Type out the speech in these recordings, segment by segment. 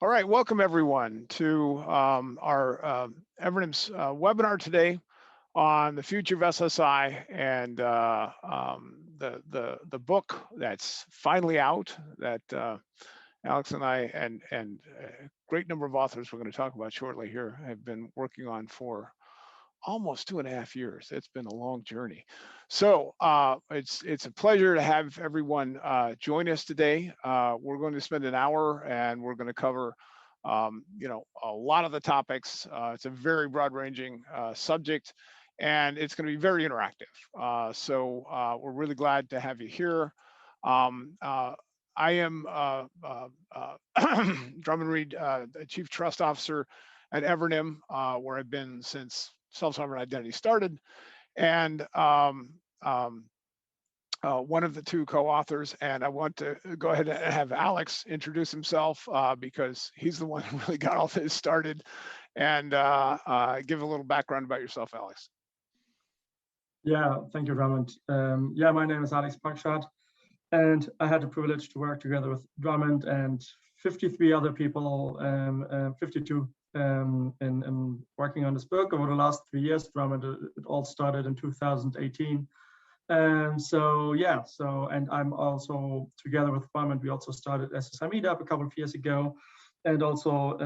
All right, welcome everyone to our Evernham's webinar today on the future of SSI and the book that's finally out that Alex and I and a great number of authors we're going to talk about shortly here have been working on for almost 2.5 years. It's been a long journey. So it's a pleasure to have everyone join us today. We're going to spend an hour and we're going to cover a lot of the topics. It's a very broad-ranging subject, and it's going to be very interactive. So we're really glad to have you here. I am Drummond Reed, the Chief Trust Officer at Evernham, where I've been since self-sovereign identity started, and one of the two co-authors. And I want to go ahead and have Alex introduce himself because he's the one who really got all this started, and give a little background about yourself, Alex. Yeah, thank you, Drummond. Yeah, my name is Alex Preukschat, and I had the privilege to work together with Drummond and 53 other people, 52 in working on this book over the last 3 years. Drummond, it all started in 2018. And I'm also together with Drummond, we also started SSI Meetup a couple of years ago, and also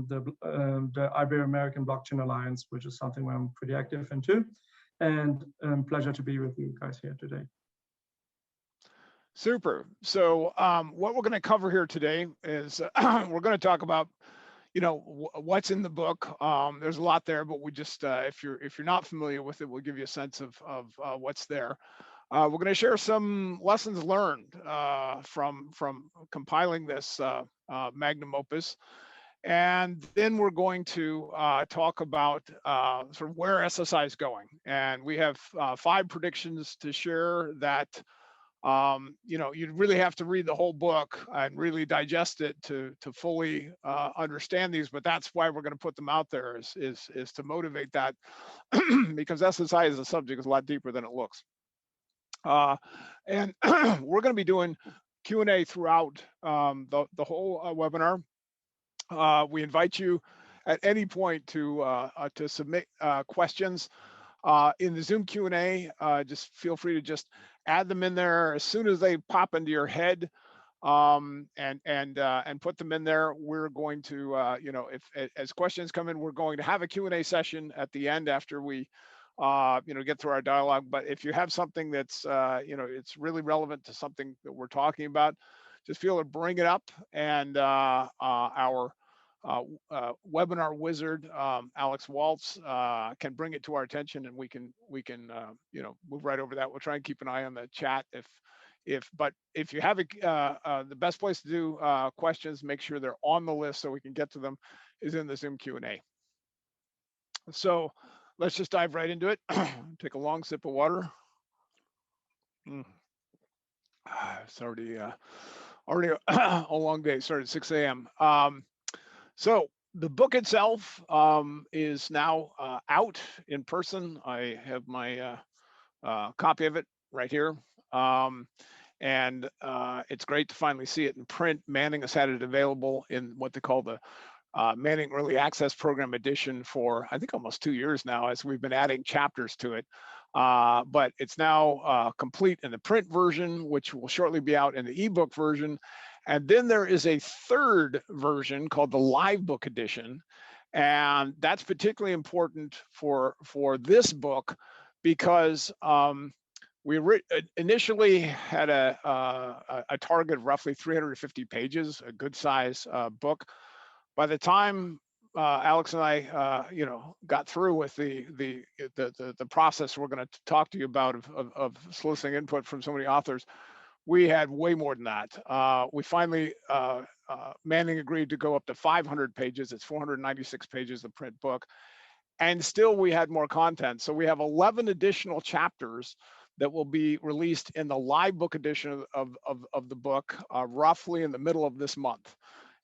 the Ibero-American Blockchain Alliance, which is something where I'm pretty active in too. And pleasure to be with you guys here today. Super. So what we're going to cover here today is we're going to talk about what's in the book. There's a lot there, but we just if you're not familiar with it, we'll give you a sense of what's there. We're going to share some lessons learned from compiling this magnum opus, and then we're going to talk about sort of where SSI is going. And we have 5 predictions to share that you'd really have to read the whole book and really digest it to fully understand these, but that's why we're going to put them out there is to motivate that because SSI as a subject is a lot deeper than it looks. And we're going to be doing Q&A throughout the whole webinar. We invite you at any point to submit questions in the Zoom Q&A. Just feel free to just add them in there as soon as they pop into your head, and put them in there. We're going to, as questions come in, we're going to have a Q&A session at the end after we, get through our dialogue. But if you have something that's, it's really relevant to something that we're talking about, just feel to bring it up, and our webinar wizard, Alex Waltz, can bring it to our attention, and we can move right over that. We'll try and keep an eye on the chat but if you have the best place to do questions, make sure they're on the list so we can get to them, is in the Zoom Q&A. So let's just dive right into it. Take a long sip of water. It's already a long day. It started at 6 a.m. So the book itself is now out in person. I have my copy of it right here. And it's great to finally see it in print. Manning has had it available in what they call the Manning Early Access Program edition for, I think, almost 2 years now, as we've been adding chapters to it. But it's now complete in the print version, which will shortly be out in the ebook version. And then there is a third version called the live book edition. And that's particularly important for this book because we initially had a target of roughly 350 pages, a good size book. By the time Alex and I, got through with the process we're going to talk to you about of soliciting input from so many authors, we had way more than that. We finally, Manning agreed to go up to 500 pages. It's 496 pages, the print book. And still we had more content. So we have 11 additional chapters that will be released in the live book edition of the book, roughly in the middle of this month.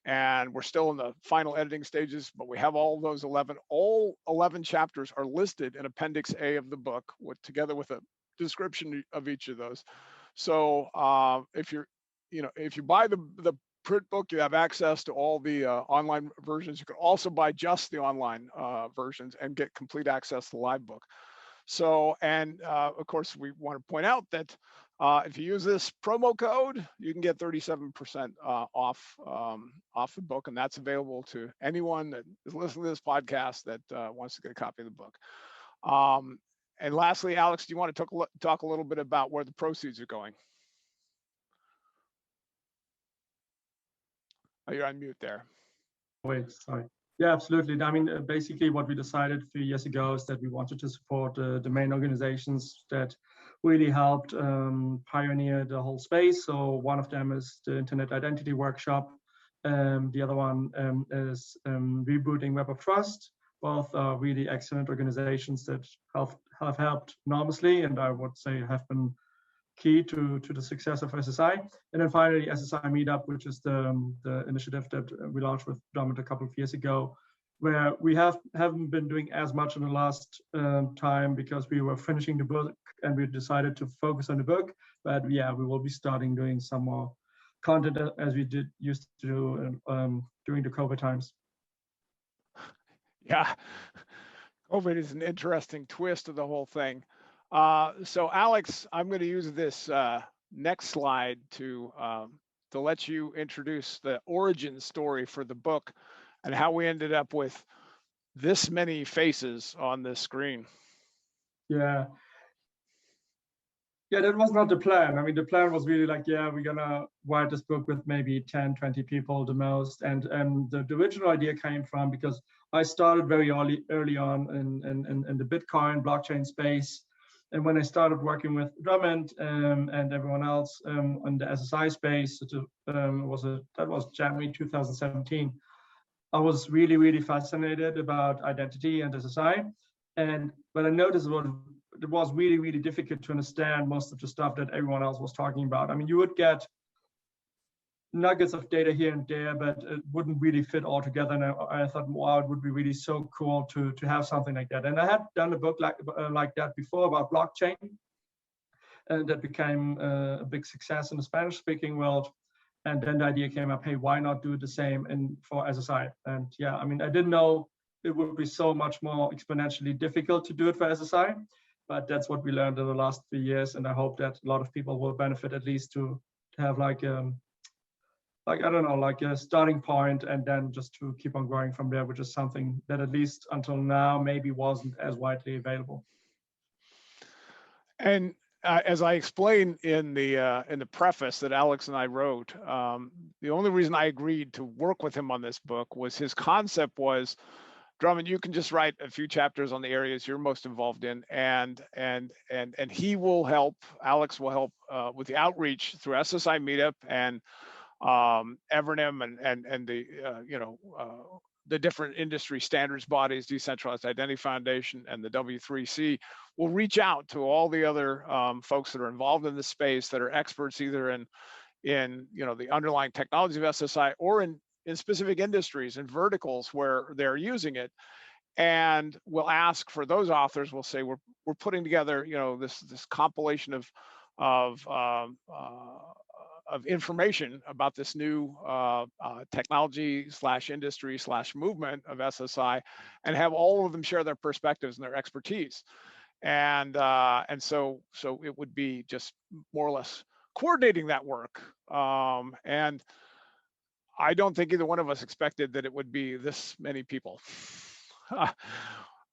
And we're still in the final editing stages, but we have all those 11. All 11 chapters are listed in Appendix A of the book, together with a description of each of those. So if you buy the print book, you have access to all the online versions. You can also buy just the online versions and get complete access to the live book. So, and of course, we want to point out that if you use this promo code, you can get 37% off the book, and that's available to anyone that is listening to this podcast that wants to get a copy of the book. And lastly, Alex, do you want to talk a little bit about where the proceeds are going? Oh, you're on mute there. Wait, sorry. Yeah, absolutely. I mean, basically what we decided a few years ago is that we wanted to support the main organizations that really helped pioneer the whole space. So one of them is the Internet Identity Workshop. The other one is Rebooting Web of Trust. Both are really excellent organizations that have helped enormously, and I would say have been key to the success of SSI. And then finally, SSI Meetup, which is the initiative that we launched with Drummond a couple of years ago, where we haven't been doing as much in the last time because we were finishing the book and we decided to focus on the book. But yeah, we will be starting doing some more content as we used to do during the COVID times. Yeah, COVID is an interesting twist of the whole thing. So Alex, I'm going to use this next slide to let you introduce the origin story for the book and how we ended up with this many faces on this screen. Yeah, that was not the plan. I mean, the plan was really like, yeah, we're gonna write this book with maybe 10, 20 people the most. And the original idea came from because I started very early on in the Bitcoin blockchain space. And when I started working with Drummond and everyone else in the SSI space, that was January 2017. I was really, really fascinated about identity and SSI. But I noticed it was really, really difficult to understand most of the stuff that everyone else was talking about. I mean, you would get nuggets of data here and there, but it wouldn't really fit all together. And I thought, wow, it would be really so cool to have something like that. And I had done a book like that before about blockchain, and that became a big success in the Spanish-speaking world. And then the idea came up, hey, why not do the same for SSI? And yeah, I mean, I didn't know it would be so much more exponentially difficult to do it for SSI, but that's what we learned in the last 3 years. And I hope that a lot of people will benefit at least to have like I don't know, like a starting point, and then just to keep on growing from there, which is something that at least until now maybe wasn't as widely available. And as I explained in the preface that Alex and I wrote, the only reason I agreed to work with him on this book was his concept was, Drummond, you can just write a few chapters on the areas you're most involved in, and he will help. Alex will help with the outreach through SSI Meetup and Evernym and the the different industry standards bodies, Decentralized Identity Foundation and the W3C will reach out to all the other folks that are involved in this space that are experts either in the underlying technology of SSI or in specific industries and verticals where they're using it. And we'll ask for those authors. We'll say we're putting together this compilation of information about this new technology / industry / movement of SSI, and have all of them share their perspectives and their expertise. And so it would be just more or less coordinating that work. And I don't think either one of us expected that it would be this many people.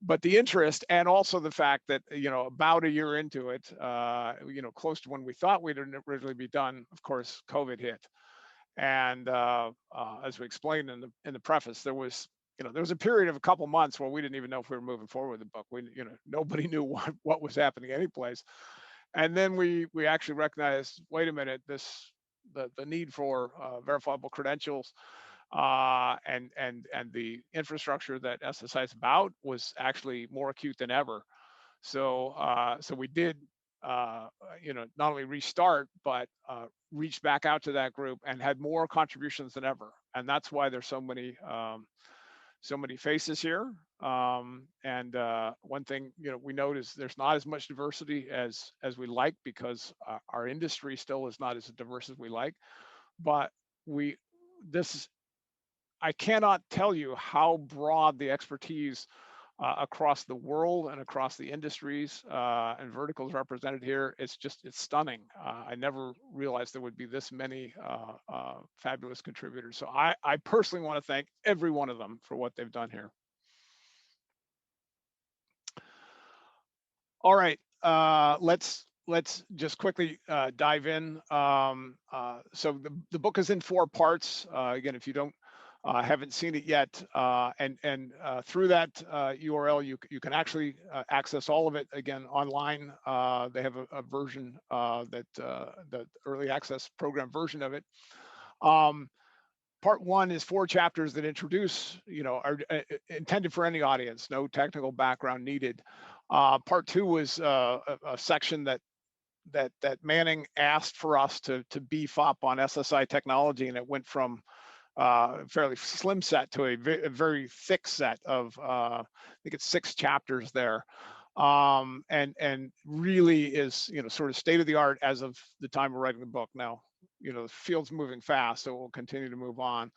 But the interest, and also the fact that, about a year into it, close to when we thought we'd originally be done, of course, COVID hit. And as we explained in the preface, there was a period of a couple months where we didn't even know if we were moving forward with the book. Nobody knew what was happening anyplace. And then we actually recognized, wait a minute, the need for verifiable credentials and the infrastructure that SSI is about was actually more acute than ever. So we did not only restart, but reach back out to that group and had more contributions than ever. And that's why there's so many faces here. And one thing we notice, there's not as much diversity as we like, because our industry still is not as diverse as we like. But we I cannot tell you how broad the expertise across the world and across the industries and verticals represented here. It's stunning. I never realized there would be this many fabulous contributors. So I personally want to thank every one of them for what they've done here. All right, let's just quickly dive in. So the book is in 4 parts. Again, if you haven't seen it yet, and through that URL, you can actually access all of it again online. They have a version the early access program version of it. Part 1 is 4 chapters that introduce, are intended for any audience, no technical background needed. Part 2 was a section that Manning asked for us to beef up on SSI technology, and it went from fairly slim set to a very thick set of I think it's 6 chapters there, and really is sort of state of the art as of the time we're writing the book. Now the field's moving fast, so we'll continue to move on,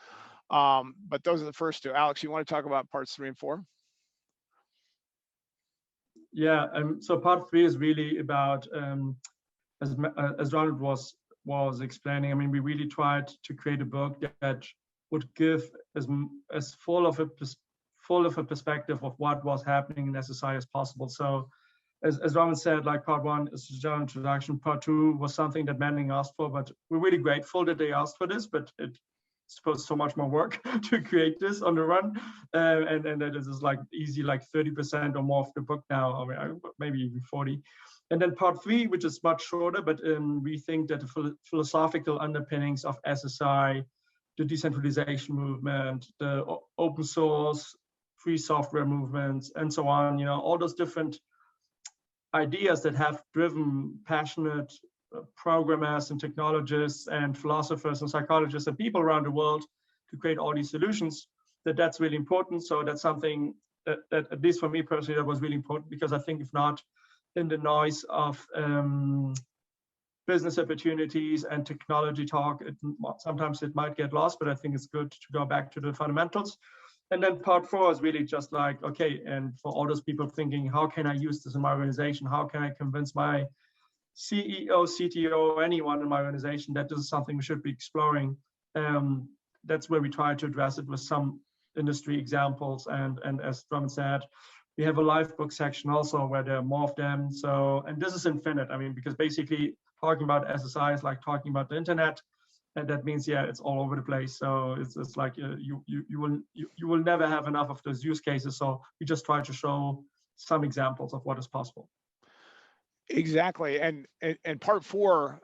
but those are the first 2. Alex, you want to talk about parts 3 and 4? Yeah, so part 3 is really about as Ronald was explaining. I mean, we really tried to create a book that would give as full of a perspective of what was happening in SSI as possible. So as Drummond said, like part 1 is a general introduction. Part 2 was something that Manning asked for, but we're really grateful that they asked for this, but it's supposed so much more work to create this on the run. And that is like easy, like 30% or more of the book now, I mean, maybe even 40. And then part 3, which is much shorter, but we think that the philosophical underpinnings of SSI, the decentralization movement, the open source, free software movements, and so on, all those different ideas that have driven passionate programmers and technologists and philosophers and psychologists and people around the world to create all these solutions, that's really important. So that's something that at least for me personally, that was really important, because I think if not, in the noise of business opportunities and technology talk, sometimes it might get lost, but I think it's good to go back to the fundamentals. And then part 4 is really just like, okay, and for all those people thinking, how can I use this in my organization? How can I convince my CEO, CTO, anyone in my organization that this is something we should be exploring? That's where we try to address it with some industry examples. And as Drummond said, we have a live book section also where there are more of them. So, and this is infinite. I mean, because basically talking about SSI is like talking about the internet, and that means, yeah, it's all over the place. So it's like you will never have enough of those use cases. So we just try to show some examples of what is possible. Exactly, and part 4,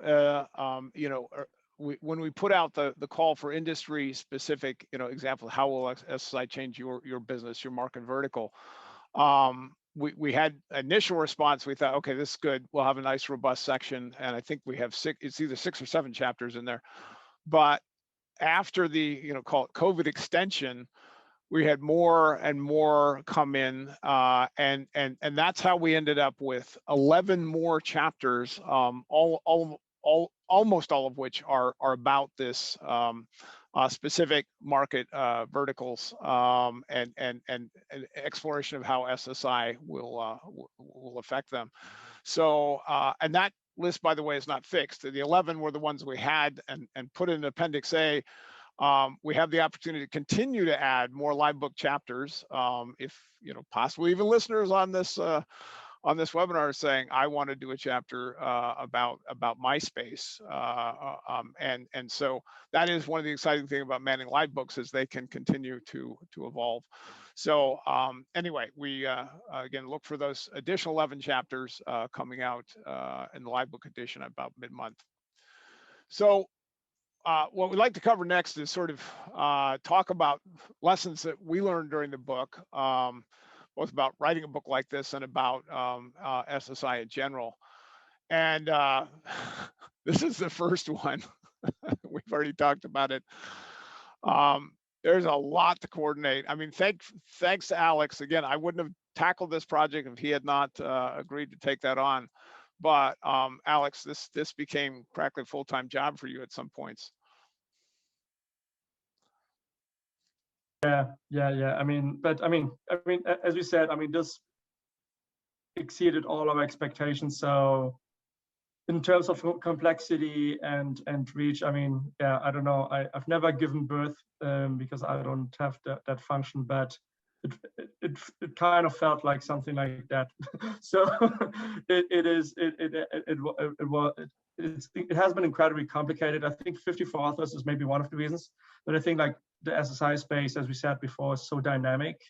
when we put out the call for industry specific, example, how will SSI change your business, your market vertical? We had initial response. We thought, okay, this is good. We'll have a nice robust section, and I think we have 6. It's either 6 or 7 chapters in there. But after the call it COVID extension, we had more and more come in, and that's how we ended up with 11 more chapters, almost all of which are about this specific market verticals, and exploration of how SSI will affect them. So and that list, by the way, is not fixed. The 11 were the ones we had and put in Appendix A. We have the opportunity to continue to add more live book chapters, if possibly even listeners on this webinar are saying, I want to do a chapter about my space, and so that is one of the exciting things about Manning live books, is they can continue to evolve. So anyway, we again look for those additional 11 chapters coming out in the live book edition about mid-month. So what we'd like to cover next is sort of talk about lessons that we learned during the book, both about writing a book like this and about SSI in general. And this is the first one. We've already talked about it. There's a lot to coordinate. I mean, thanks to Alex. Again, I wouldn't have tackled this project if he had not agreed to take that on. But Alex, this became practically a full-time job for you at some points. Yeah. I mean, as we said, I mean, this exceeded all our expectations. So in terms of complexity and reach, I mean, yeah, I don't know. I've never given birth because I don't have that function, but it kind of felt like something like that. So it has been incredibly complicated. I think 54 authors is maybe one of the reasons, but I think like the SSI space, as we said before, is so dynamic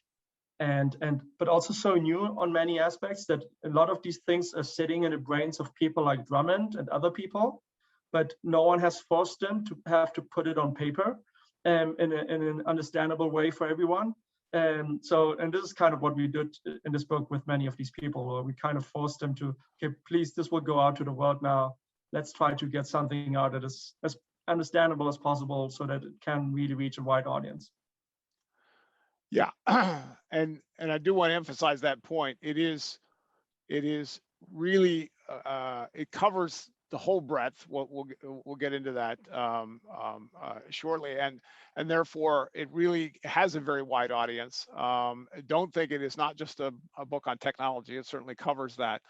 but also so new on many aspects that a lot of these things are sitting in the brains of people like Drummond and other people, but no one has forced them to have to put it on paper in an understandable way for everyone. And this is kind of what we did in this book with many of these people, where we kind of forced them to, okay, please, this will go out to the world now. Let's try to get something out that is as understandable as possible so that it can really reach a wide audience. Yeah, and I do want to emphasize that point. It is really it covers the whole breadth. We'll get into that shortly, and therefore it really has a very wide audience. Don't think it is not just a book on technology. It certainly covers that.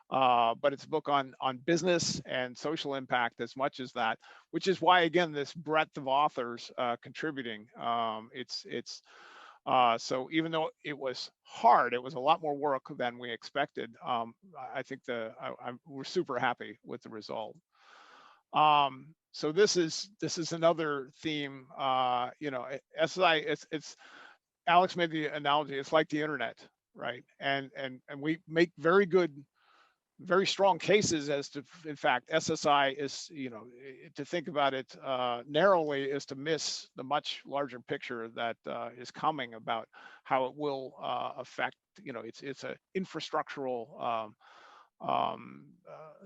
But it's a book on business and social impact as much as that, which is why, again, this breadth of authors contributing. So even though it was hard, it was a lot more work than we expected. I think we're super happy with the result. So this is another theme. SSI, it's Alex made the analogy. It's like the internet, right? And we make very strong cases as to, in fact, SSI is, to think about it narrowly is to miss the much larger picture that is coming about how it will affect, it's an infrastructural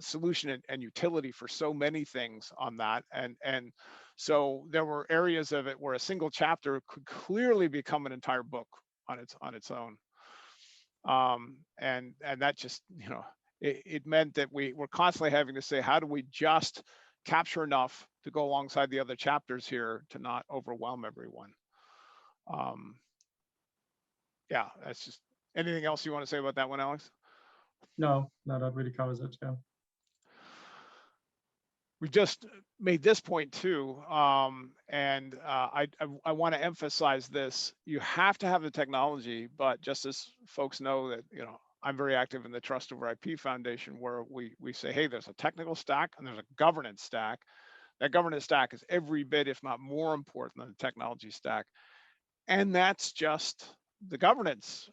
solution and utility for so many things on that. And so there were areas of it where a single chapter could clearly become an entire book on its own. And that just, it meant that we were constantly having to say, how do we just capture enough to go alongside the other chapters here to not overwhelm everyone? Yeah, that's just, anything else you want to say about that one, Alex? No, that really covers it, yeah. We just made this point too, and I want to emphasize this. You have to have the technology, but just as folks know that, I'm very active in the Trust Over IP Foundation, where we say, hey, there's a technical stack and there's a governance stack. That governance stack is every bit, if not more important than the technology stack. And that's just the governance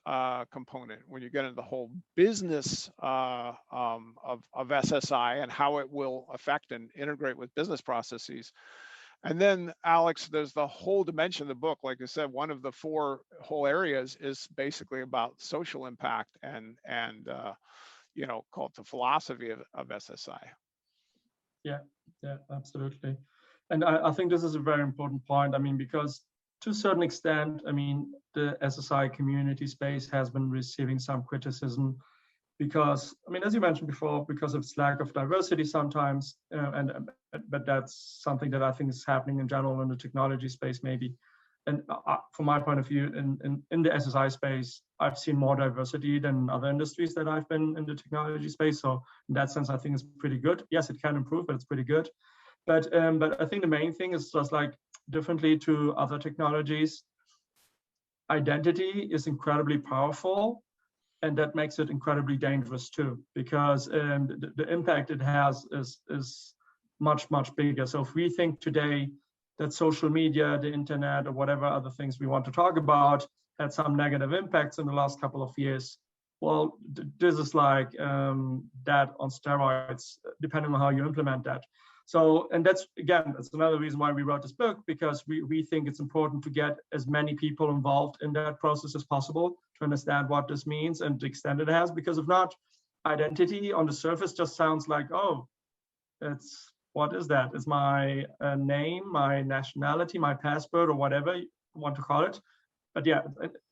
component. When you get into the whole business of SSI and how it will affect and integrate with business processes. And then, Alex, there's the whole dimension of the book. Like I said, one of the 4 whole areas is basically about social impact and called the philosophy of SSI. Yeah, absolutely. And I think this is a very important point. I mean, because to a certain extent, I mean, the SSI community space has been receiving some criticism because, I mean, as you mentioned before, because of its lack of diversity sometimes, but that's something that I think is happening in general in the technology space maybe. And from my point of view, in the SSI space, I've seen more diversity than other industries that I've been in the technology space. So in that sense, I think it's pretty good. Yes, it can improve, but it's pretty good. But I think the main thing is just like differently to other technologies, identity is incredibly powerful. And that makes it incredibly dangerous too, because the impact it has is much, much bigger. So if we think today that social media, the internet, or whatever other things we want to talk about had some negative impacts in the last couple of years, well, this is like that on steroids, depending on how you implement that. So, and that's another reason why we wrote this book, because we think it's important to get as many people involved in that process as possible to understand what this means and the extent it has, because if not, identity on the surface just sounds like, oh, what is that? It's my name, my nationality, my passport, or whatever you want to call it. But yeah,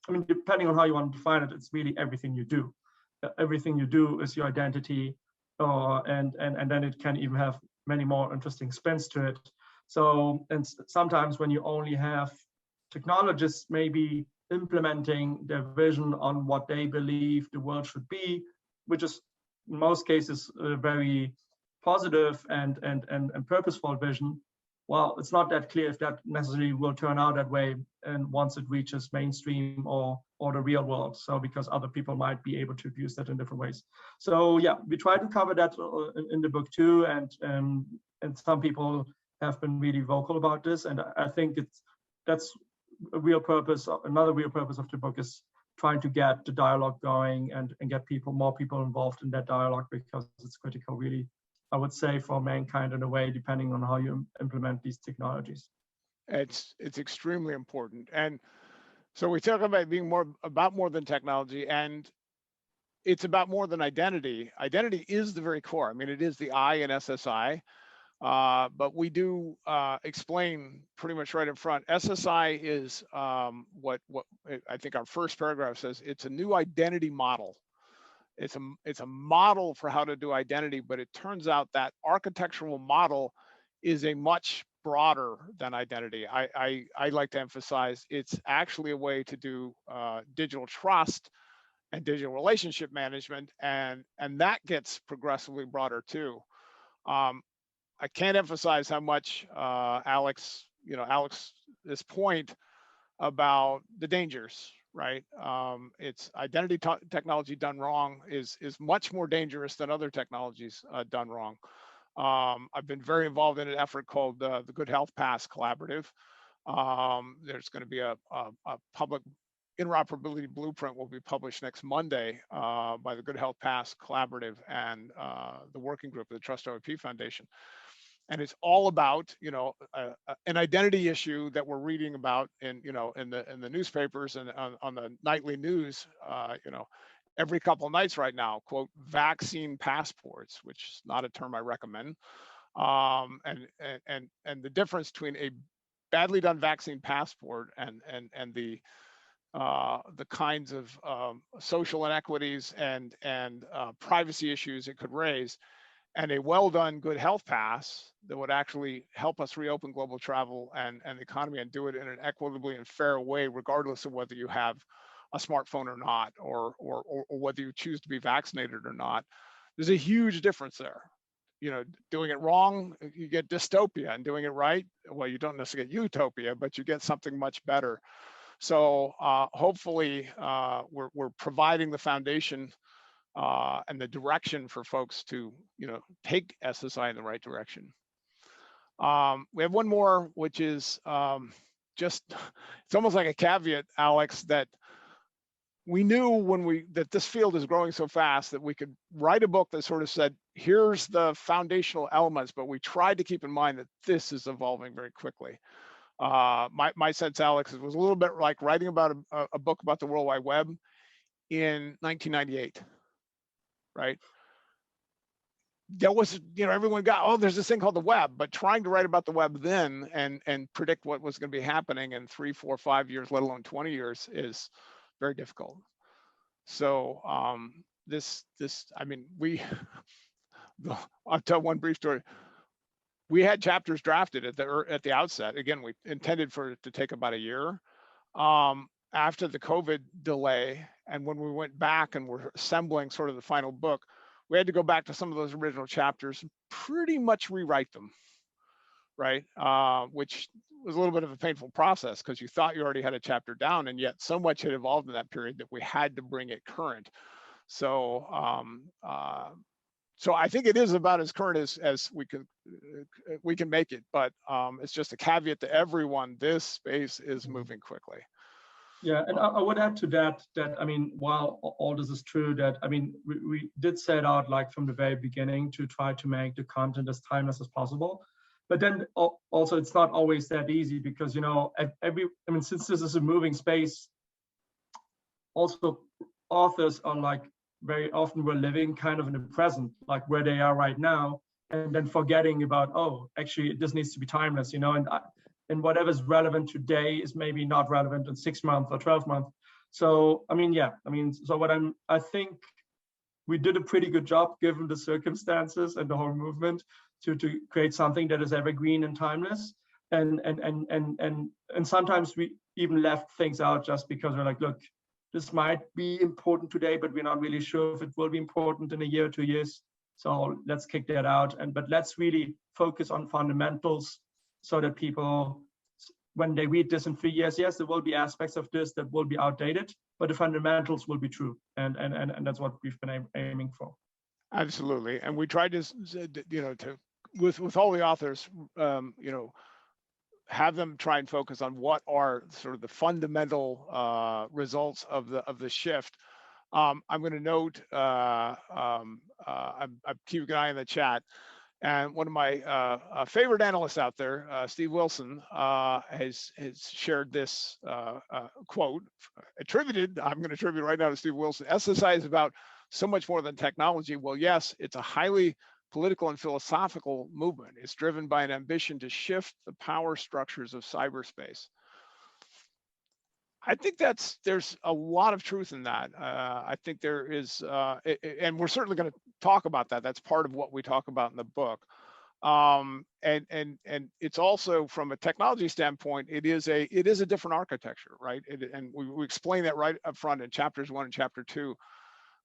I mean, depending on how you want to define it, it's really everything you do. Everything you do is your identity, and then it can even have many more interesting spins to it. So, and sometimes when you only have technologists may be implementing their vision on what they believe the world should be, which is in most cases a very positive and purposeful vision. Well, it's not that clear if that necessarily will turn out that way, and once it reaches mainstream or the real world. So because other people might be able to use that in different ways. So yeah, we try to cover that in the book too, and some people have been really vocal about this, and I think that's a real purpose. Another real purpose of the book is trying to get the dialogue going and get more people involved in that dialogue, because it's critical, really, I would say, for mankind in a way, depending on how you implement these technologies. It's extremely important. And so we talk about being more than technology, and it's about more than identity. Identity is the very core. I mean, it is the I in SSI. But we do explain pretty much right up front. SSI is what I think our first paragraph says. It's a new identity model. It's a model for how to do identity, but it turns out that architectural model is a much broader than identity. I like to emphasize it's actually a way to do digital trust and digital relationship management, and that gets progressively broader too. I can't emphasize how much Alex, this point about the dangers, right? It's identity technology done wrong is much more dangerous than other technologies done wrong. I've been very involved in an effort called the Good Health Pass Collaborative. There's going to be a public interoperability blueprint will be published next Monday by the Good Health Pass Collaborative and the working group of the Trust OIP Foundation. And it's all about, an identity issue that we're reading about in the newspapers and on the nightly news, every couple of nights right now, quote, vaccine passports, which is not a term I recommend. And the difference between a badly done vaccine passport and the kinds of social inequities and privacy issues it could raise, and a well done good health pass that would actually help us reopen global travel and the economy, and do it in an equitably and fair way, regardless of whether you have a smartphone or not, or whether you choose to be vaccinated or not. There's a huge difference there. Doing it wrong, you get dystopia, and doing it right, well, you don't necessarily get utopia, but you get something much better. So hopefully we're providing the foundation and the direction for folks to, take SSI in the right direction. We have one more, which is it's almost like a caveat, Alex, that we knew that this field is growing so fast that we could write a book that sort of said, here's the foundational elements, but we tried to keep in mind that this is evolving very quickly. My sense, Alex, it was a little bit like writing about a book about the World Wide Web in 1998. Right? There was, everyone got, oh, there's this thing called the web, but trying to write about the web then and predict what was going to be happening in 3, 4, 5 years, let alone 20 years, is very difficult. So I'll tell one brief story. We had chapters drafted at the outset. Again, we intended for it to take about a year. After the COVID delay, and when we went back and were assembling sort of the final book, we had to go back to some of those original chapters and pretty much rewrite them, right? Which was a little bit of a painful process, because you thought you already had a chapter down, and yet so much had evolved in that period that we had to bring it current. So so I think it is about as current as we can make it, but it's just a caveat to everyone. This space is moving quickly. Yeah, and I would add to that, while all this is true, we did set out, like, from the very beginning, to try to make the content as timeless as possible. But then also, it's not always that easy, because, since this is a moving space, also authors are, like, very often we're living kind of in the present, like where they are right now, and then forgetting about, oh, actually, this needs to be timeless, and whatever's relevant today is maybe not relevant in 6 months or 12 months. So, I think we did a pretty good job, given the circumstances and the whole movement, to create something that is evergreen and timeless. and sometimes we even left things out just because we're like, look, this might be important today, but we're not really sure if it will be important in a year or 2 years. So let's kick that out. But let's really focus on fundamentals so that people, when they read this in 3 years, yes, there will be aspects of this that will be outdated, but the fundamentals will be true. And that's what we've been aiming for. Absolutely. And we tried to, with all the authors, have them try and focus on what are sort of the fundamental results of the shift. I'm going to note, I'm keeping an eye on the chat, and one of my favorite analysts out there, Steve Wilson, has shared this quote attributed. I'm going to attribute right now to Steve Wilson. SSI is about so much more than technology. Well, yes, it's a highly political and philosophical movement. It's driven by an ambition to shift the power structures of cyberspace. I think there's a lot of truth in that. I think there is, and we're certainly going to talk about that. That's part of what we talk about in the book. And it's also, from a technology standpoint, it is a different architecture, right? And we explain that right up front in chapters 1 and chapter 2.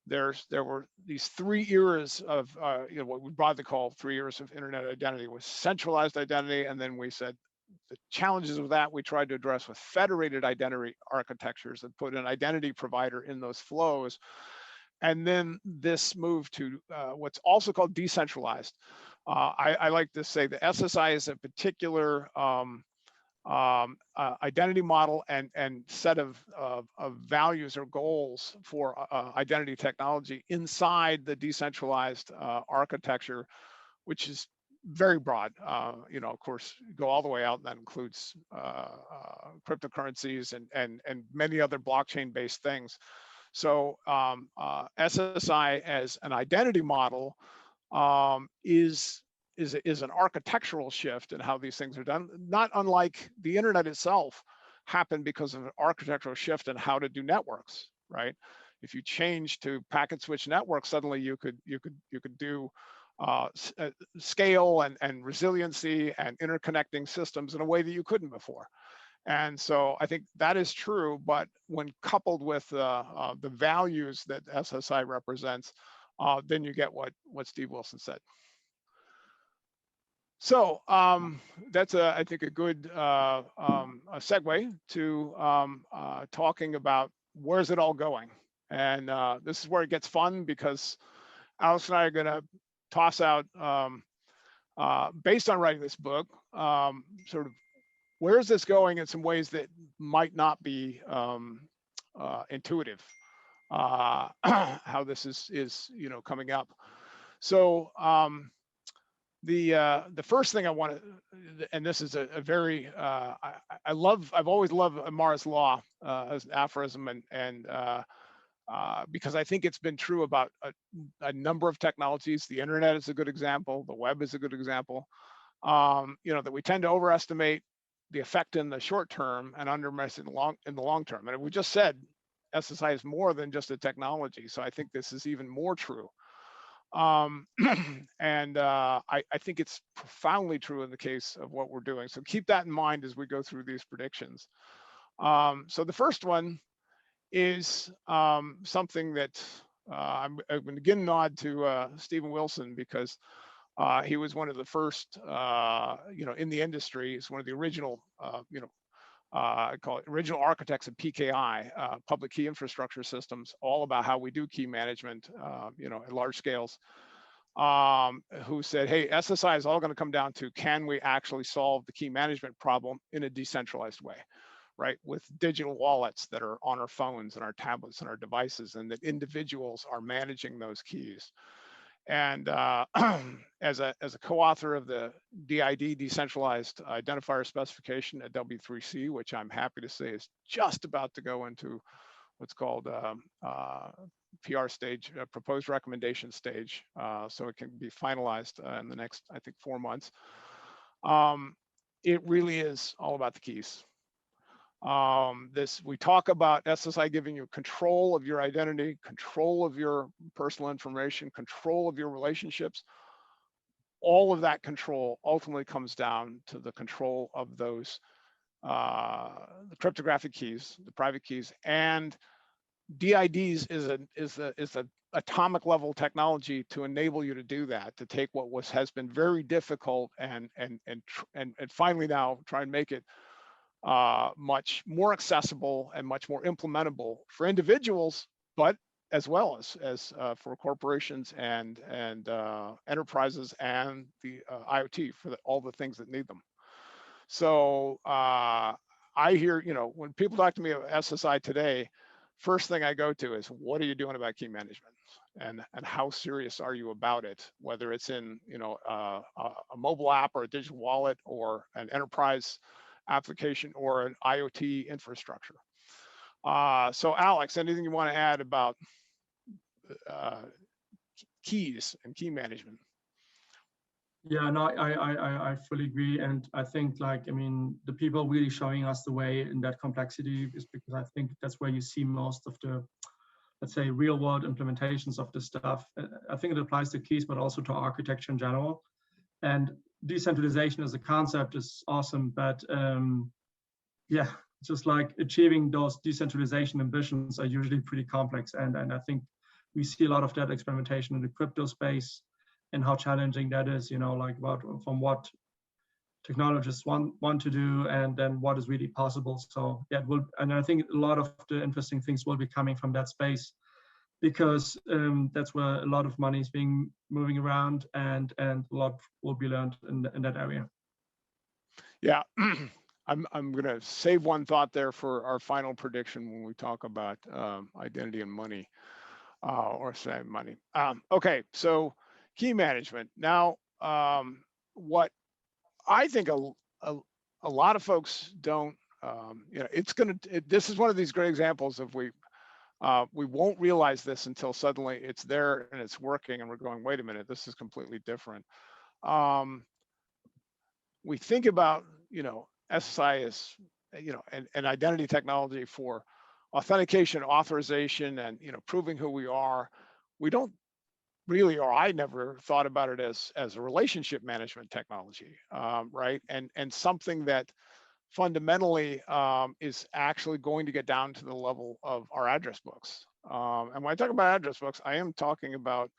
There were these 3 eras of what we broadly call 3 eras of internet identity. Was centralized identity, and then we said the challenges of that we tried to address with federated identity architectures that put an identity provider in those flows. And then this move to what's also called decentralized. I like to say the SSI is a particular identity model and set of values or goals for identity technology inside the decentralized architecture, which is very broad. Of course, go all the way out, and that includes cryptocurrencies and many other blockchain-based things. So SSI as an identity model is an architectural shift in how these things are done, not unlike the internet itself happened because of an architectural shift in how to do networks, right? If you change to packet switch networks, suddenly you could do scale and resiliency and interconnecting systems in a way that you couldn't before. And so I think that is true, but when coupled with the values that SSI represents, then you get what Steve Wilson said. So that's I think a good a segue to talking about where's it all going. And this is where it gets fun, because Alex and I are going to toss out, based on writing this book, sort of where is this going in some ways that might not be intuitive, how this is coming up. So the first thing I want to, and this is a very I've always loved Amara's law as an aphorism, and because I think it's been true about a number of technologies. The internet is a good example. The web is a good example. That we tend to overestimate the effect in the short term and underestimate in the long term. And we just said SSI is more than just a technology, so I think this is even more true. And I think it's profoundly true in the case of what we're doing. So keep that in mind as we go through these predictions. So the first one is something that I'm going to again nod to Stephen Wilson, because he was one of the first, in the industry. He's one of the original, I call it original architects of PKI, public key infrastructure systems, all about how we do key management, at large scales, who said, hey, SSI is all going to come down to, can we actually solve the key management problem in a decentralized way, right? With digital wallets that are on our phones and our tablets and our devices, and that individuals are managing those keys. And as a co-author of the DID decentralized identifier specification at W3C, which I'm happy to say is just about to go into what's called PR stage, proposed recommendation stage, so it can be finalized in the next, I think, 4 months. It really is all about the keys. We talk about SSI giving you control of your identity, control of your personal information, control of your relationships. all of that control ultimately comes down to the control of those the cryptographic keys, the private keys, and DIDs is a atomic level technology to enable you to do that, to take what has been very difficult and finally now try and make it much more accessible and much more implementable for individuals, but as well as for corporations and enterprises and the IoT for all the things that need them. So I hear, when people talk to me about SSI today, first thing I go to is, what are you doing about key management, and how serious are you about it? Whether it's in a mobile app or a digital wallet or an enterprise application or an IoT infrastructure. So Alex, anything you want to add about keys and key management? Yeah, no, I fully agree. And I think, like, I mean, the people really showing us the way in that complexity is because I think that's where you see most of the, let's say, real world implementations of this stuff. I think it applies to keys, but also to architecture in general. And decentralization as a concept is awesome, but yeah, just like achieving those decentralization ambitions are usually pretty complex. And I think we see a lot of that experimentation in the crypto space, and how challenging that is, like from what technologists want to do and then what is really possible. So yeah, and I think a lot of the interesting things will be coming from that space, because that's where a lot of money is being moving around, and a lot will be learned in that area. Yeah, I'm gonna save one thought there for our final prediction when we talk about identity and money, or say money. Okay, so key management. Now, what I think a lot of folks don't, this is one of these great examples of we won't realize this until suddenly it's there and it's working and we're going, wait a minute, this is completely different. We think about, SSI is, an identity technology for authentication, authorization, and, proving who we are. We don't really, or I never thought about it as a relationship management technology, right? And something that fundamentally is actually going to get down to the level of our address books. And when I talk about address books, I am talking about,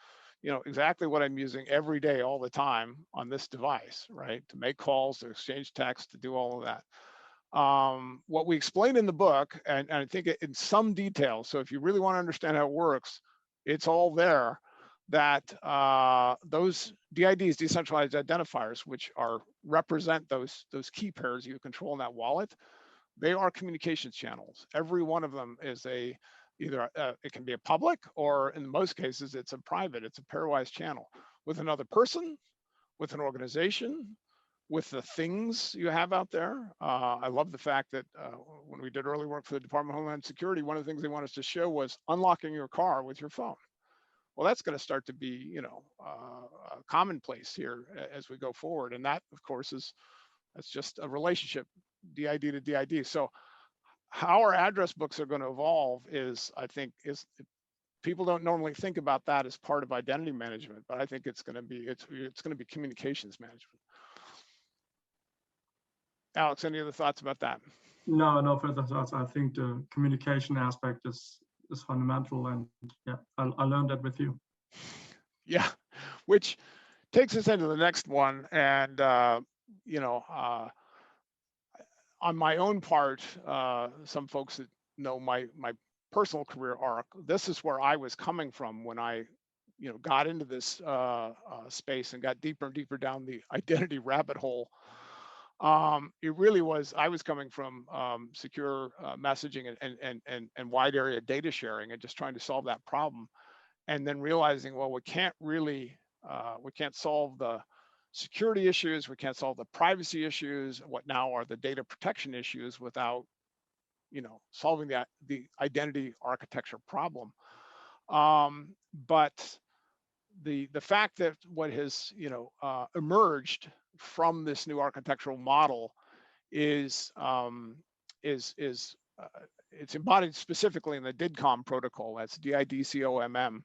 exactly what I'm using every day, all the time on this device, right? To make calls, to exchange text, to do all of that. What we explain in the book, and I think in some detail, so if you really want to understand how it works, it's all there, that those DIDs, decentralized identifiers, which represent those key pairs you control in that wallet, they are communications channels. Every one of them is either it can be a public, or in most cases it's a private, it's a pairwise channel with another person, with an organization, with the things you have out there. I love the fact that when we did early work for the Department of Homeland Security, one of the things they wanted us to show was unlocking your car with your phone. Well, that's going to start to be, commonplace here as we go forward. And that, of course, that's just a relationship, DID to DID. So how our address books are going to evolve is people don't normally think about that as part of identity management, but I think it's going to be communications management. Alex, any other thoughts about that? No further thoughts. I think the communication aspect is fundamental, and yeah, I learned that with you. Yeah, which takes us into the next one, and on my own part, some folks that know my personal career arc, this is where I was coming from when I got into this space and got deeper and deeper down the identity rabbit hole. It really was, I was coming from secure messaging and wide area data sharing, and just trying to solve that problem, and then realizing, well, we can't solve the security issues, we can't solve the privacy issues, what now are the data protection issues, without solving the identity architecture problem. But the fact that what has emerged from this new architectural model is it's embodied specifically in the DIDComm protocol. That's DIDComm.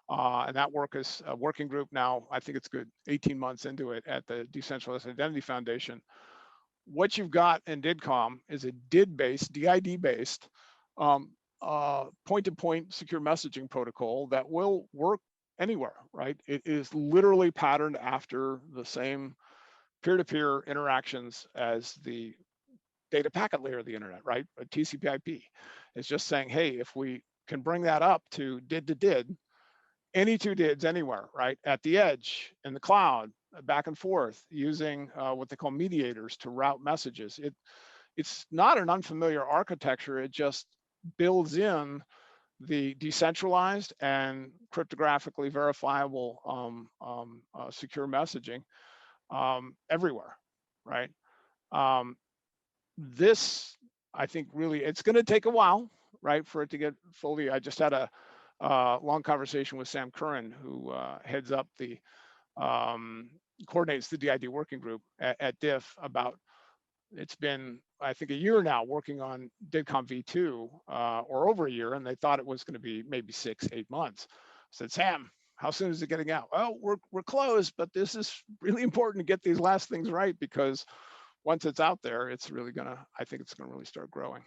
And that work is a working group now. I think it's good 18 months into it at the Decentralized Identity Foundation. What you've got in DIDComm is a DID-based point-to-point secure messaging protocol that will work anywhere, right? It is literally patterned after the same peer-to-peer interactions as the data packet layer of the internet, right? A TCP/IP. It's just saying, hey, if we can bring that up to DID to DID, any two DIDs anywhere, right? At the edge, in the cloud, back and forth, using what they call mediators to route messages. It's not an unfamiliar architecture. It just builds in the decentralized and cryptographically verifiable secure messaging everywhere, right? This, I think, really, it's going to take a while, right, for it to get fully. I just had a long conversation with Sam Curran, who heads up the coordinates the DID working group at DIF about. It's been, I think, a year now working on DIDComm v2, or over a year, and they thought it was going to be maybe 6-8 months. I said, Sam, how soon is it getting out? Well, we're close, but this is really important to get these last things right, because once it's out there, it's really gonna, I think it's gonna really start growing.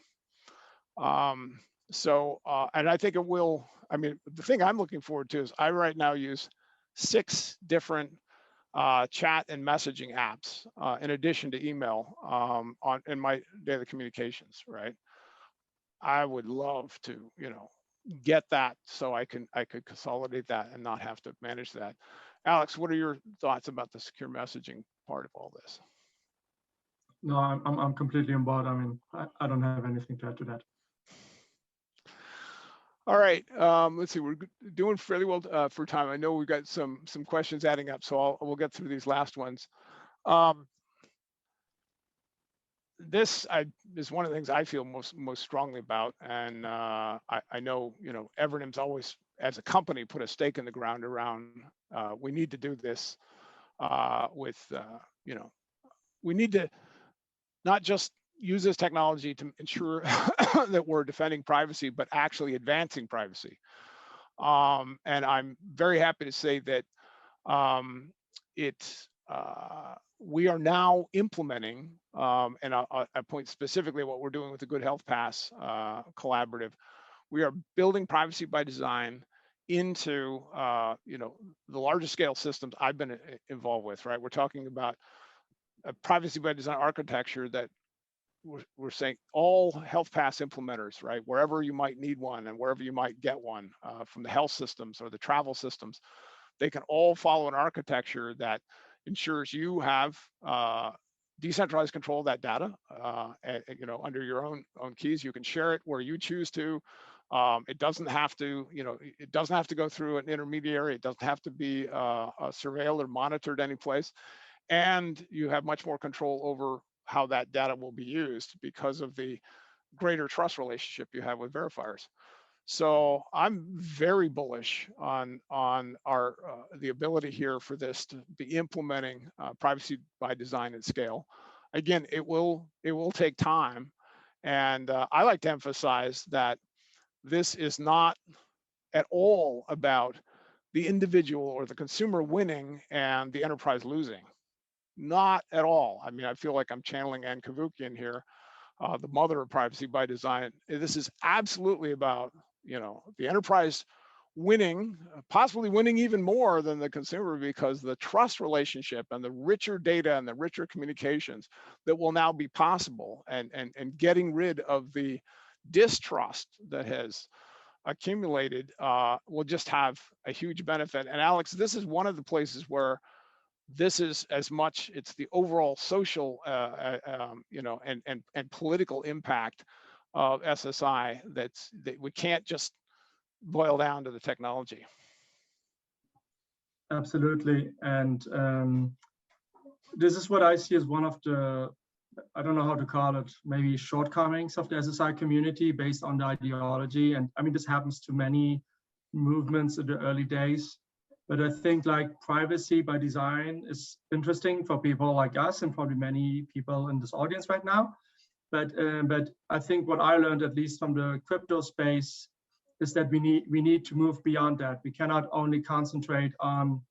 And I think it will, I mean, the thing I'm looking forward to is I right now use 6 different chat and messaging apps in addition to email in my daily communications, right? I would love to, get that so I could consolidate that and not have to manage that. Alex, what are your thoughts about the secure messaging part of all this? No, I'm completely on board. I mean, I don't have anything to add to that. All right, let's see, we're doing fairly well for time. I know we've got some questions adding up, so we'll get through these last ones. This is one of the things I feel most strongly about, and I know, Evernym's always, as a company, put a stake in the ground around we need to do this we need to not just use this technology to ensure that we're defending privacy, but actually advancing privacy. And I'm very happy to say that we are now implementing, and I point specifically at what we're doing with the Good Health Pass collaborative. We are building privacy by design into the largest scale systems I've been involved with, right? We're talking about a privacy by design architecture that we're saying all health pass implementers, right, wherever you might need one and wherever you might get one, from the health systems or the travel systems, they can all follow an architecture that ensures you have decentralized control of that data, under your own keys. You can share it where you choose to. It doesn't have to, it doesn't have to go through an intermediary. It doesn't have to be surveilled or monitored any place. And you have much more control over how that data will be used because of the greater trust relationship you have with verifiers. So I'm very bullish on our the ability here for this to be implementing privacy by design at scale. Again, it will take time, and I like to emphasize that this is not at all about the individual or the consumer winning and the enterprise losing. Not at all. I mean, I feel like I'm channeling Ann Cavoukian here, the mother of privacy by design. This is absolutely about, the enterprise winning, possibly winning even more than the consumer, because the trust relationship and the richer data and the richer communications that will now be possible, and getting rid of the distrust that has accumulated will just have a huge benefit. And Alex, this is one of the places where this is as much, it's the overall social, and political impact of SSI that we can't just boil down to the technology. Absolutely, and this is what I see as one of the, I don't know how to call it, maybe shortcomings of the SSI community based on the ideology. And I mean, this happens to many movements in the early days. But I think like privacy by design is interesting for people like us and probably many people in this audience right now. But I think what I learned, at least from the crypto space, is that we need to move beyond that. We cannot only concentrate on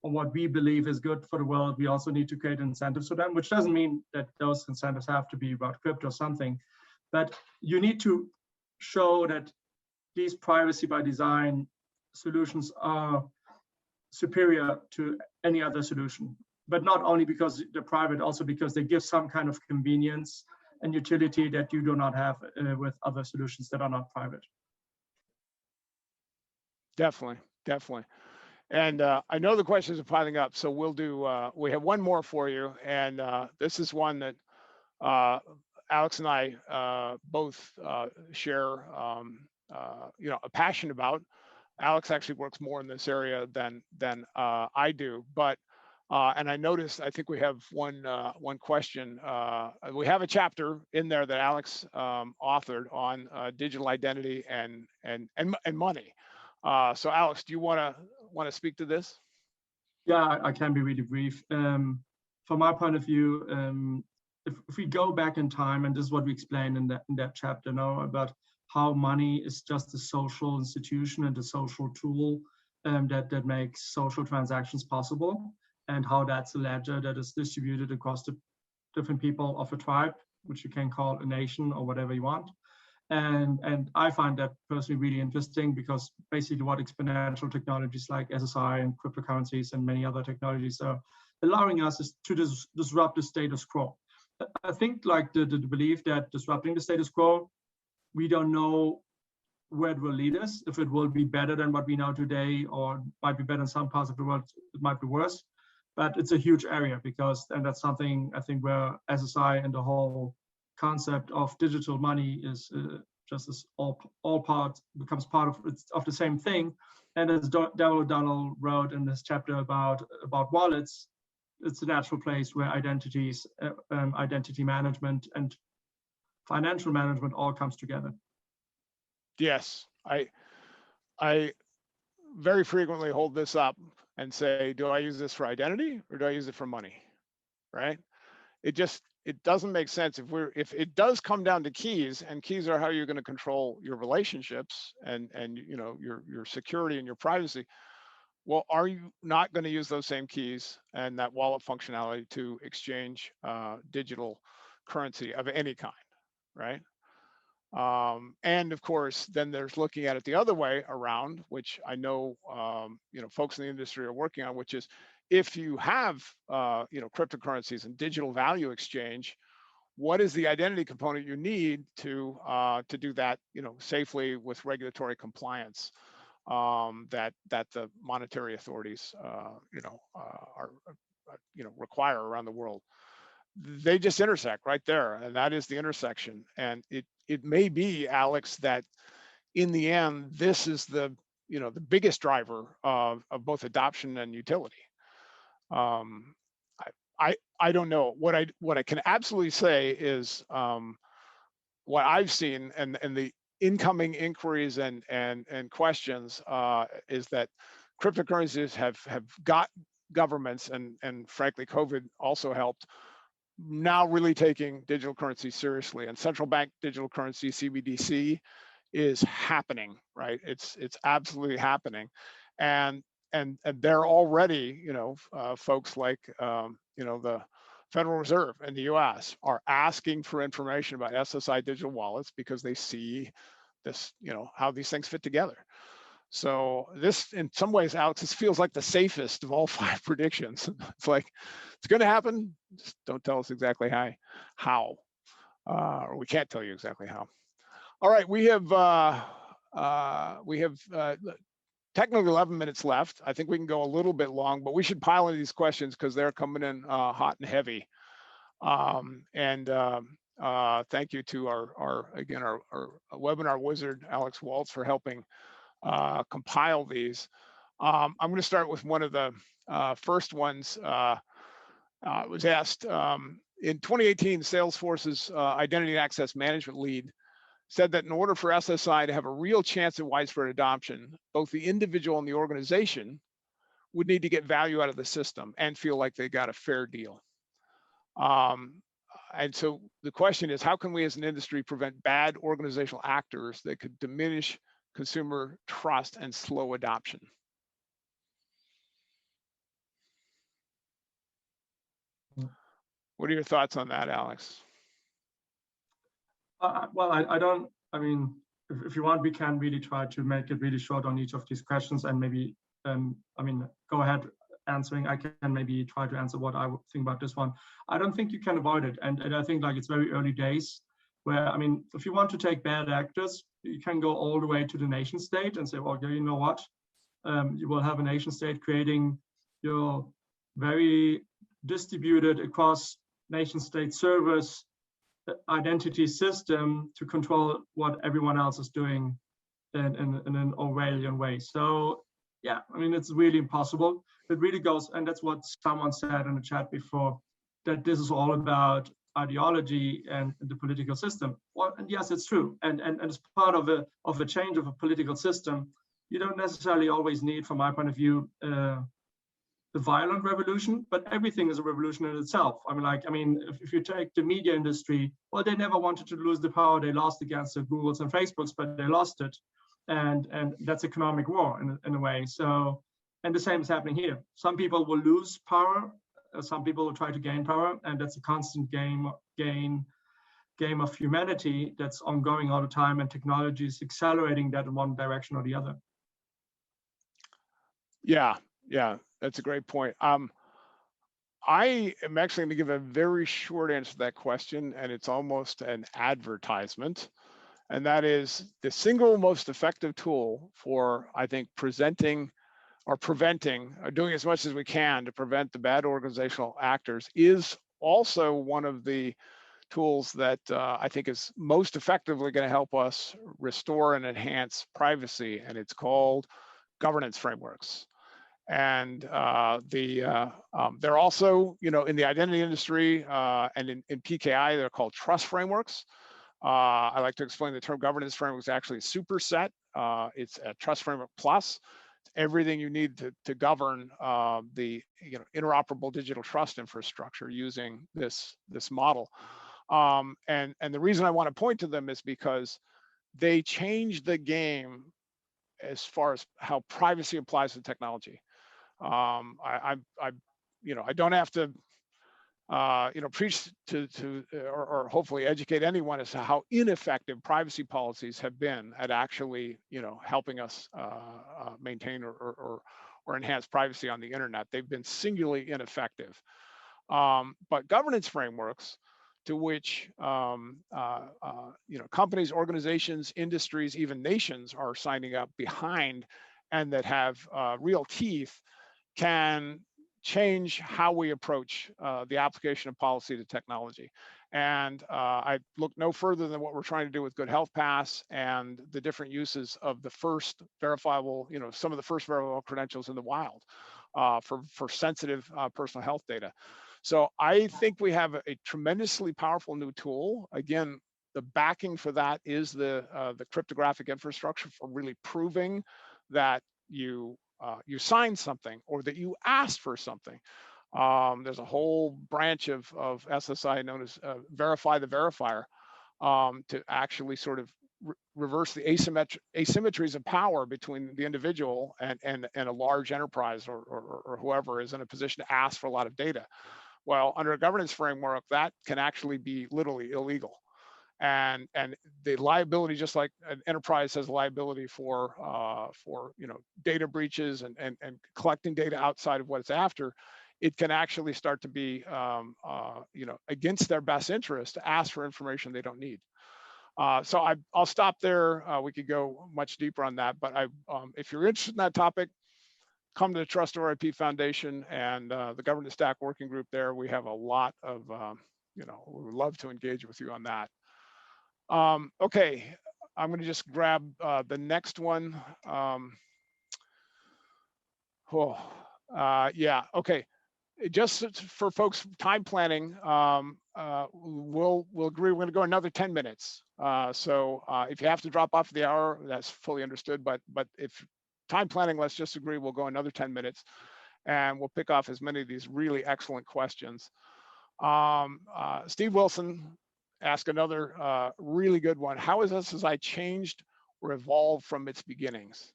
what we believe is good for the world. We also need to create incentives for them, which doesn't mean that those incentives have to be about crypto or something, but you need to show that these privacy by design solutions are superior to any other solution, but not only because they're private, also because they give some kind of convenience and utility that you do not have with other solutions that are not private. Definitely, definitely. And I know the questions are piling up, so we'll do, we have one more for you. And this is one that Alex and I both share, a passion about. Alex actually works more in this area than I do, but and I noticed, I think we have one question. We have a chapter in there that Alex authored on digital identity and money. So Alex, do you want to speak to this? Yeah, I can be really brief. From my point of view, if we go back in time, and this is what we explained in that chapter now about how money is just a social institution and a social tool that makes social transactions possible, and how that's a ledger that is distributed across the different people of a tribe, which you can call a nation or whatever you want. And I find that personally really interesting, because basically what exponential technologies like SSI and cryptocurrencies and many other technologies are allowing us is to disrupt the status quo. I think like the belief that disrupting the status quo, we don't know where it will lead us, if it will be better than what we know today, or might be better in some parts of the world, it might be worse. But it's a huge area, because, and that's something I think where SSI and the whole concept of digital money is just as all parts becomes part of the same thing. And as Darrell O'Donnell wrote in this chapter about wallets, it's a natural place where identities, identity management and financial management all comes together. Yes, I very frequently hold this up and say, do I use this for identity or do I use it for money? Right? It doesn't make sense if it does come down to keys, and keys are how you're going to control your relationships and your security and your privacy. Well, are you not going to use those same keys and that wallet functionality to exchange digital currency of any kind, right? And of course, then there's looking at it the other way around, which I know folks in the industry are working on, which is if you have cryptocurrencies and digital value exchange, what is the identity component you need to do that safely with regulatory compliance that the monetary authorities require around the world. They just intersect right there, and that is the intersection. And it may be, Alex, that in the end, this is the biggest driver of both adoption and utility. I don't know. What I can absolutely say is what I've seen and the incoming inquiries and questions is that cryptocurrencies have got governments and frankly COVID also helped now really taking digital currency seriously, and central bank digital currency CBDC is happening, right? It's absolutely happening, and they're already folks like the Federal Reserve in the US are asking for information about SSI digital wallets because they see this, how these things fit together. So this, in some ways, Alex, this feels like the safest of all 5 predictions. It's like, it's going to happen. Just don't tell us exactly how, or we can't tell you exactly how. All right, we have technically 11 minutes left. I think we can go a little bit long, but we should pile in these questions because they're coming in hot and heavy. Thank you to our webinar wizard, Alex Waltz, for helping compile these. I'm going to start with one of the first ones. It was asked in 2018, Salesforce's identity and access management lead said that in order for SSI to have a real chance of widespread adoption, both the individual and the organization would need to get value out of the system and feel like they got a fair deal. And so the question is, how can we as an industry prevent bad organizational actors that could diminish consumer trust and slow adoption. What are your thoughts on that, Alex? Well, I don't, I mean, if you want, we can really try to make it really short on each of these questions, and maybe, I mean, go ahead answering. I can maybe try to answer what I would think about this one. I don't think you can avoid it. And I think like it's very early days where, I mean, if you want to take bad actors, you can go all the way to the nation state and say, well, you know what? You will have a nation state creating your very distributed across nation state servers identity system to control what everyone else is doing in an Orwellian way. So yeah, I mean, it's really impossible. It really goes, and that's what someone said in the chat before, that this is all about ideology and the political system. Well, and yes, it's true. And as part of a change of a political system, you don't necessarily always need, from my point of view, the violent revolution, but everything is a revolution in itself. I mean, if you take the media industry, well, they never wanted to lose the power they lost against the Googles and Facebooks, but they lost it. And that's economic war in a way. So, and the same is happening here. Some people will lose power, some people will try to gain power, and that's a constant game of humanity that's ongoing all the time, and technology is accelerating that in one direction or the other. Yeah, that's a great point. I am actually going to give a very short answer to that question, and it's almost an advertisement. And that is the single most effective tool for, I think, preventing or doing as much as we can to prevent the bad organizational actors is also one of the tools that I think is most effectively going to help us restore and enhance privacy, and it's called governance frameworks. And they're also, in the identity industry and in PKI, they're called trust frameworks. I like to explain the term governance framework is actually a superset. It's a trust framework plus. It's everything you need to govern the interoperable digital trust infrastructure using this model. And the reason I want to point to them is because they change the game as far as how privacy applies to technology. I don't have to preach or hopefully educate anyone as to how ineffective privacy policies have been at actually helping us maintain or enhance privacy on the internet. They've been singularly ineffective. But governance frameworks, to which companies, organizations, industries, even nations are signing up behind, and that have real teeth, can change how we approach the application of policy to technology. And I look no further than what we're trying to do with Good Health Pass and the different uses of the first verifiable, some of the first verifiable credentials in the wild for sensitive personal health data. So I think we have a tremendously powerful new tool. Again, the backing for that is the cryptographic infrastructure for really proving that you signed something or that you asked for something. There's a whole branch of SSI known as Verify the Verifier to actually sort of reverse the asymmetries of power between the individual and a large enterprise or whoever is in a position to ask for a lot of data. Well, under a governance framework, that can actually be literally illegal. And the liability, just like an enterprise has liability for data breaches and collecting data outside of what it's after, it can actually start to be against their best interest to ask for information they don't need. So I'll stop there. We could go much deeper on that, but if you're interested in that topic, come to the Trust RIP Foundation and the Governance Stack Working Group there. We have a lot of, we would love to engage with you on that. Okay, I'm going to just grab the next one. Yeah, okay. Just for folks, time planning, we'll agree. We're going to go another 10 minutes. So if you have to drop off the hour, that's fully understood. But if time planning, let's just agree we'll go another 10 minutes, and we'll pick off as many of these really excellent questions. Steve Wilson asked another really good one. How has SSI changed or evolve from its beginnings.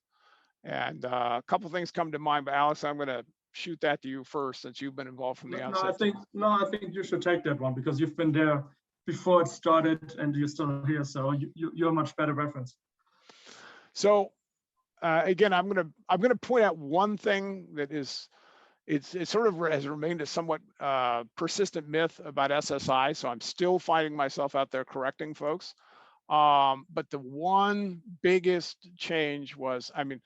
And a couple things come to mind, but Alex, I'm going to shoot that to you first, since you've been involved from the outset. I think you should take that one, because you've been there before it started and you're still here, so you're a much better reference. So again, I'm gonna point out one thing that is, it sort of has remained a somewhat persistent myth about SSI. So I'm still finding myself out there correcting folks. But the one biggest change was, I mean,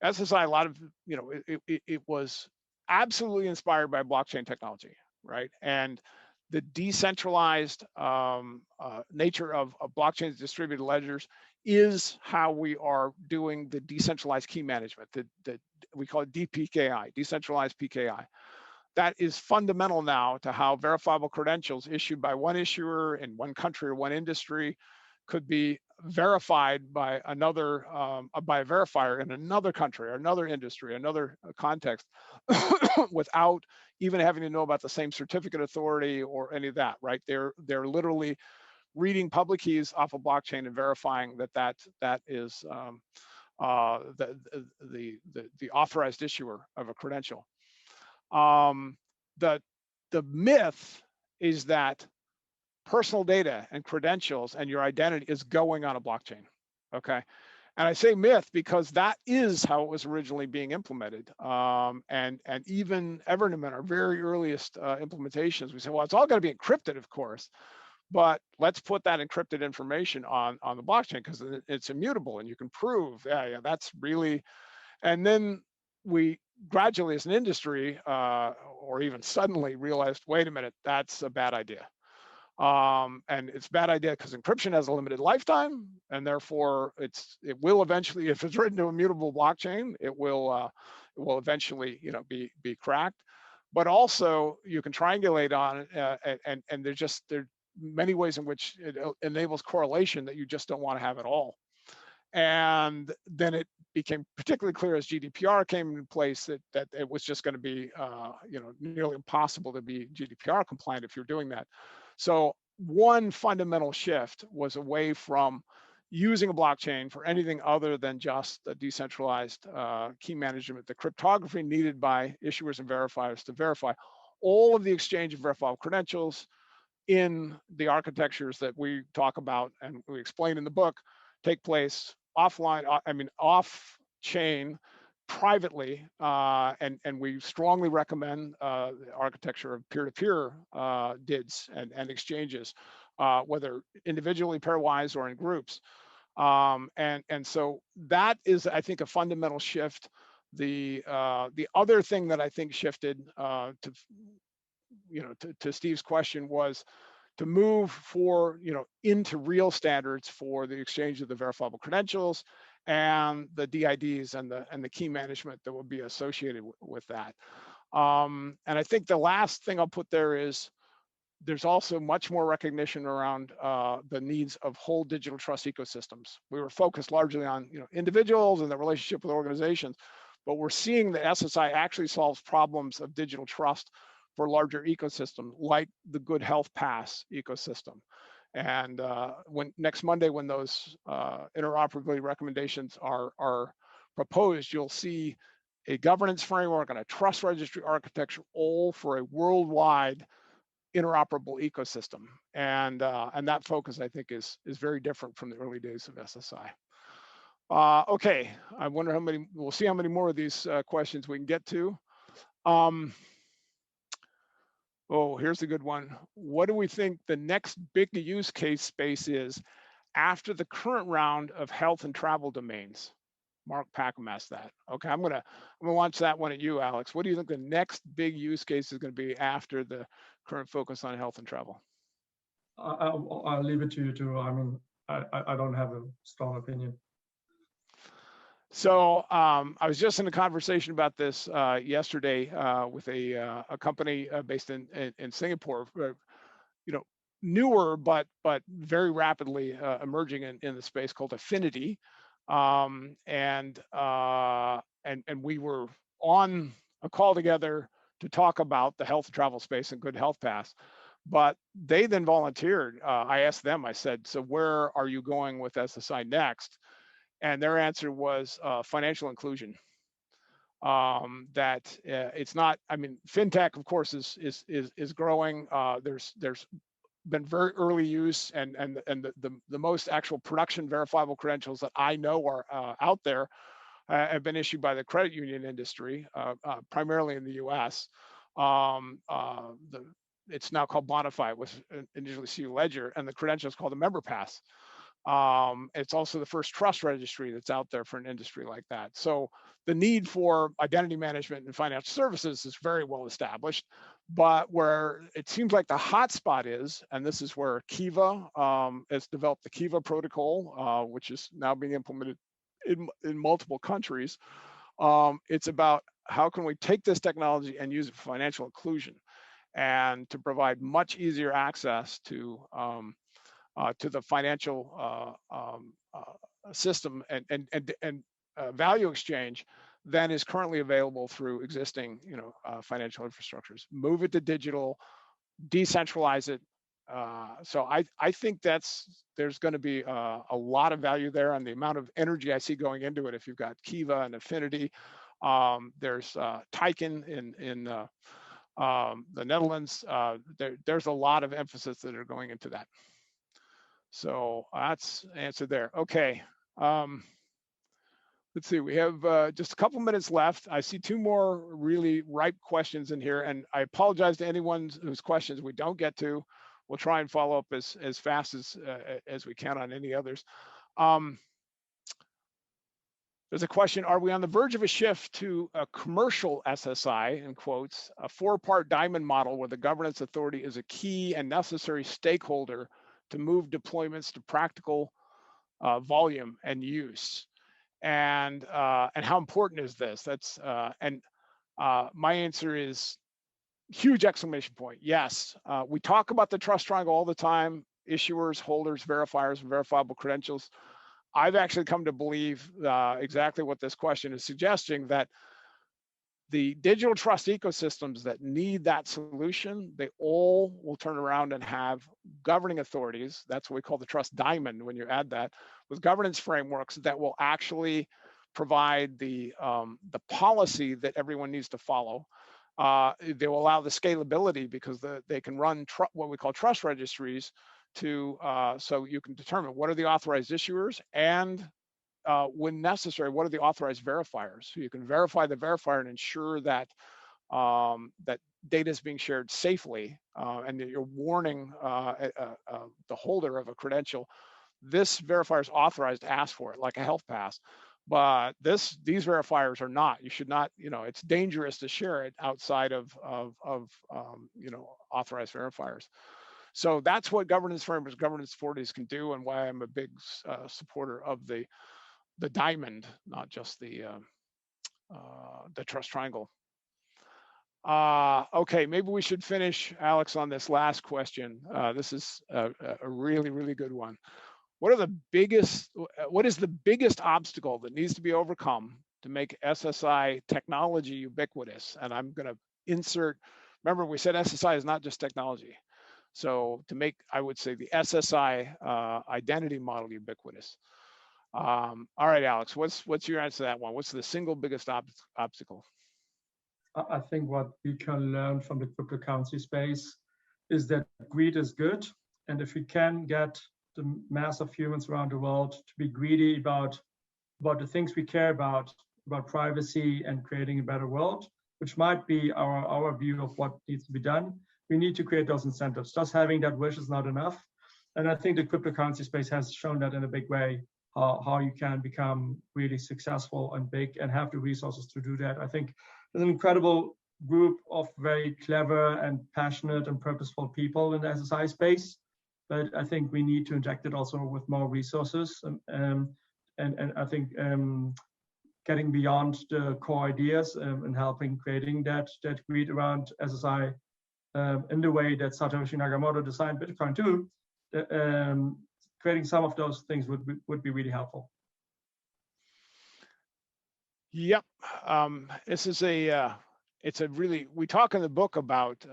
SSI, a lot of, you know, it was absolutely inspired by blockchain technology, right? And the decentralized nature of blockchain's distributed ledgers is how we are doing the decentralized key management, that we call it DPKI, decentralized PKI. That is fundamental now to how verifiable credentials issued by one issuer in one country or one industry could be verified by another, by a verifier in another country or another industry, another context, without even having to know about the same certificate authority or any of that, right? They're literally reading public keys off a blockchain and verifying that is the authorized issuer of a credential. The myth is that personal data and credentials and your identity is going on a blockchain, okay? And I say myth because that is how it was originally being implemented. And even Evernomen, our very earliest implementations, we said, well, it's all going to be encrypted, of course, but let's put that encrypted information on the blockchain because it's immutable and you can prove, yeah, that's really. And then we gradually, as an industry, or even suddenly realized, wait a minute, that's a bad idea. And it's a bad idea because encryption has a limited lifetime, and therefore it will eventually, if it's written to a mutable blockchain, it will eventually, you know, be cracked. But also you can triangulate on it, and there are many ways in which it enables correlation that you just don't want to have at all. And then it became particularly clear as GDPR came into place that it was just going to be, you know, nearly impossible to be GDPR compliant if you're doing that. So one fundamental shift was away from using a blockchain for anything other than just a decentralized key management, the cryptography needed by issuers and verifiers to verify all of the exchange of verifiable credentials in the architectures that we talk about and we explain in the book take place offline, off chain, privately, and we strongly recommend the architecture of peer-to-peer DIDs and exchanges, whether individually, pairwise, or in groups. And so that is, I think, a fundamental shift. The other thing that I think shifted to Steve's question was to move into real standards for the exchange of the verifiable credentials and the DIDs and the key management that will be associated with that. And I think the last thing I'll put there is there's also much more recognition around the needs of whole digital trust ecosystems. We were focused largely on individuals and the relationship with organizations, but we're seeing that SSI actually solves problems of digital trust for larger ecosystems, like the Good Health Pass ecosystem. And next Monday, when those interoperability recommendations are proposed, you'll see a governance framework and a trust registry architecture, all for a worldwide interoperable ecosystem. And that focus, I think, is very different from the early days of SSI. Okay, I wonder how many, we'll see how many more of these questions we can get to. Oh, here's a good one. What do we think the next big use case space is after the current round of health and travel domains? Mark Packham asked that. Okay, I'm gonna launch that one at you, Alex. What do you think the next big use case is going to be after the current focus on health and travel? I'll leave it to you too. I mean, I don't have a strong opinion. So I was just in a conversation about this yesterday with a company based in Singapore, newer but very rapidly emerging in the space, called Affinity, and we were on a call together to talk about the health and travel space and Good Health Pass. But they then volunteered. I asked them, I said, so where are you going with SSI next? And their answer was financial inclusion. That it's not. I mean, fintech, of course, is growing. There's been very early use, and the most actual production verifiable credentials that I know are out there have been issued by the credit union industry, primarily in the U.S. It's now called Bonify, it was initially CU Ledger, and the credential is called a member pass. It's also the first trust registry that's out there for an industry like that. So the need for identity management and financial services is very well established, but where it seems like the hot spot is, and this is where Kiva has developed the Kiva protocol, which is now being implemented in multiple countries. It's about how can we take this technology and use it for financial inclusion and to provide much easier access to the financial system and value exchange than is currently available through existing, financial infrastructures. Move it to digital, decentralize it. So I think there's going to be a lot of value there, and the amount of energy I see going into it. If you've got Kiva and Affinity, there's Taiken in the Netherlands. There's a lot of emphasis that are going into that. So that's answered there. Okay. Let's see, we have just a couple minutes left. I see two more really ripe questions in here, and I apologize to anyone whose questions we don't get to. We'll try and follow up as fast as we can on any others. There's a question, are we on the verge of a shift to a commercial SSI, in quotes, a four-part diamond model where the governance authority is a key and necessary stakeholder to move deployments to practical volume and use? And how important is this? That's my answer is huge exclamation point. Yes, we talk about the trust triangle all the time: issuers, holders, verifiers, and verifiable credentials. I've actually come to believe exactly what this question is suggesting, that the digital trust ecosystems that need that solution, they all will turn around and have governing authorities. That's what we call the trust diamond when you add that, with governance frameworks that will actually provide the policy that everyone needs to follow. They will allow the scalability because they can run what we call trust registries to so you can determine what are the authorized issuers, and when necessary, what are the authorized verifiers? So you can verify the verifier and ensure that that data is being shared safely, and that you're warning the holder of a credential, this verifier is authorized to ask for it, like a health pass. But these verifiers are not. You should not. It's dangerous to share it outside of authorized verifiers. So that's what governance frameworks, governance authorities can do, and why I'm a big supporter of the diamond, not just the trust triangle. Okay, maybe we should finish, Alex, on this last question. This is a really, really good one. What is the biggest obstacle that needs to be overcome to make SSI technology ubiquitous? And I'm going to insert, remember we said SSI is not just technology. So to make, I would say, the SSI identity model ubiquitous. All right, Alex, what's your answer to that one? What's the single biggest obstacle? I think what we can learn from the cryptocurrency space is that greed is good. And if we can get the mass of humans around the world to be greedy about the things we care about privacy and creating a better world, which might be our view of what needs to be done, we need to create those incentives. Just having that wish is not enough. And I think the cryptocurrency space has shown that in a big way, how you can become really successful and big and have the resources to do that. I think there's an incredible group of very clever and passionate and purposeful people in the SSI space, but I think we need to inject it also with more resources. And I think getting beyond the core ideas and helping creating that greed around SSI in the way that Satoshi Nakamoto designed Bitcoin too, creating some of those things would be really helpful. Yep, this is it's a really, we talk in the book about,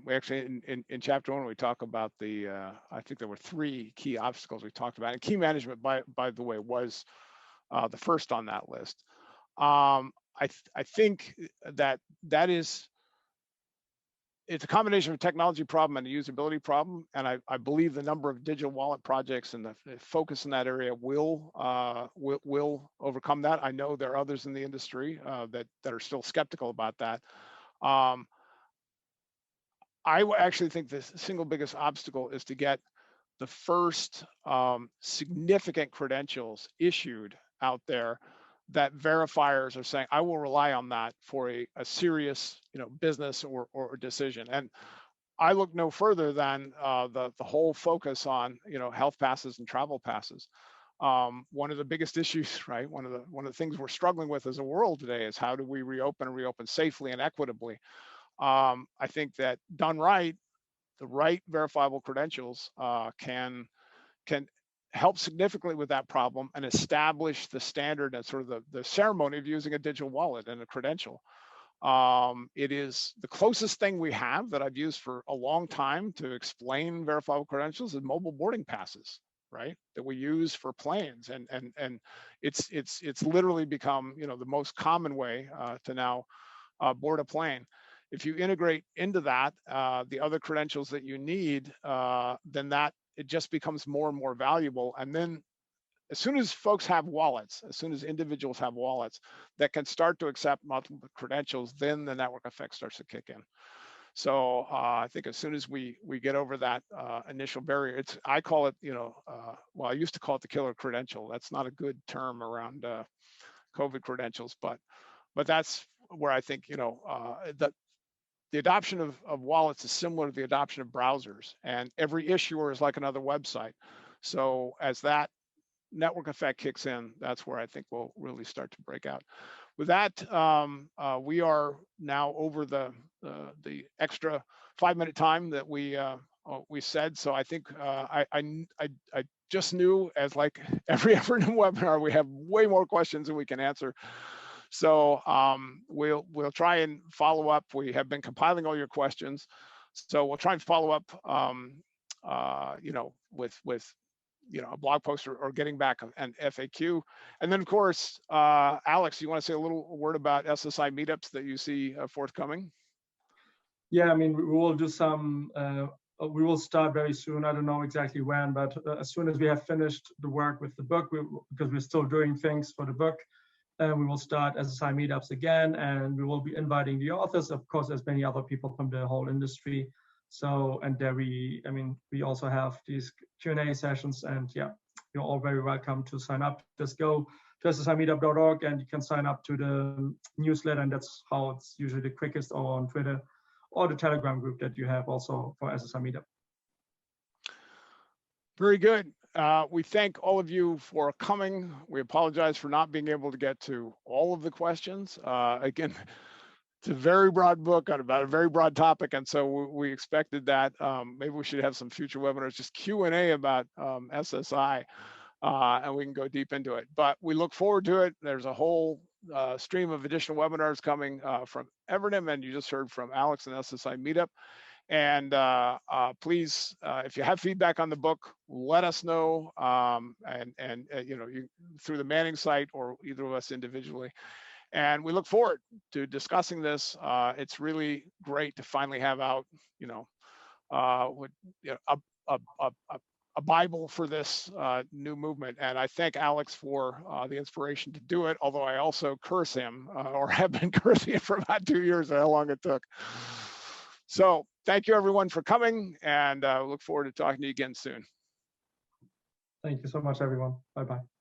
we actually in chapter 1 we talk about I think there were 3 key obstacles we talked about, and key management by the way was the first on that list. I think that is, it's a combination of a technology problem and a usability problem, and I believe the number of digital wallet projects and the focus in that area will overcome that. I know there are others in the industry that are still skeptical about that. I actually think the single biggest obstacle is to get the first significant credentials issued out there that verifiers are saying, I will rely on that for a serious, business or decision. And I look no further than the whole focus on, health passes and travel passes. One of the biggest issues, right? One of the things we're struggling with as a world today is how do we reopen safely and equitably. I think that done right, the right verifiable credentials can help significantly with that problem and establish the standard and sort of the ceremony of using a digital wallet and a credential. It is the closest thing we have that I've used for a long time to explain verifiable credentials is mobile boarding passes, right? That we use for planes, and it's literally become the most common way to now board a plane. If you integrate into that the other credentials that you need, then it just becomes more and more valuable. And then as soon as folks have wallets, as soon as individuals have wallets that can start to accept multiple credentials, then the network effect starts to kick in. So I think as soon as we get over that initial barrier, I call it, well, I used to call it the killer credential. That's not a good term around COVID credentials, but that's where I think, the adoption of wallets is similar to the adoption of browsers, and every issuer is like another website. So as that network effect kicks in, that's where I think we'll really start to break out. With that, we are now over the extra 5-minute time that we said. So I think I just knew, as like every webinar, we have way more questions than we can answer. So we'll try and follow up. We have been compiling all your questions, so we'll try and follow up, with a blog post or getting back an FAQ. And then of course, Alex, you want to say a little word about SSI meetups that you see forthcoming? Yeah, I mean, we will do some. We will start very soon. I don't know exactly when, but as soon as we have finished the work with the book, because we're still doing things for the book. We will start SSI meetups again, and we will be inviting the authors, of course, as many other people from the whole industry. So, and there we also have these Q&A sessions, and yeah, you're all very welcome to sign up. Just go to ssimeetup.org and you can sign up to the newsletter, and that's how it's usually the quickest, or on Twitter, or the Telegram group that you have also for SSI Meetup. Very good. We thank all of you for coming. We apologize for not being able to get to all of the questions. Again, it's a very broad book about a very broad topic, and so we expected that. Maybe we should have some future webinars, just Q&A about SSI, and we can go deep into it. But we look forward to it. There's a whole stream of additional webinars coming from Evernym, and you just heard from Alex and SSI Meetup. And please, if you have feedback on the book, let us know, you through the Manning site or either of us individually. And we look forward to discussing this. It's really great to finally have out, a Bible for this new movement. And I thank Alex for the inspiration to do it, although I also curse him, or have been cursing him for about 2 years, how long it took. So thank you everyone for coming, and look forward to talking to you again soon. Thank you so much, everyone. Bye-bye.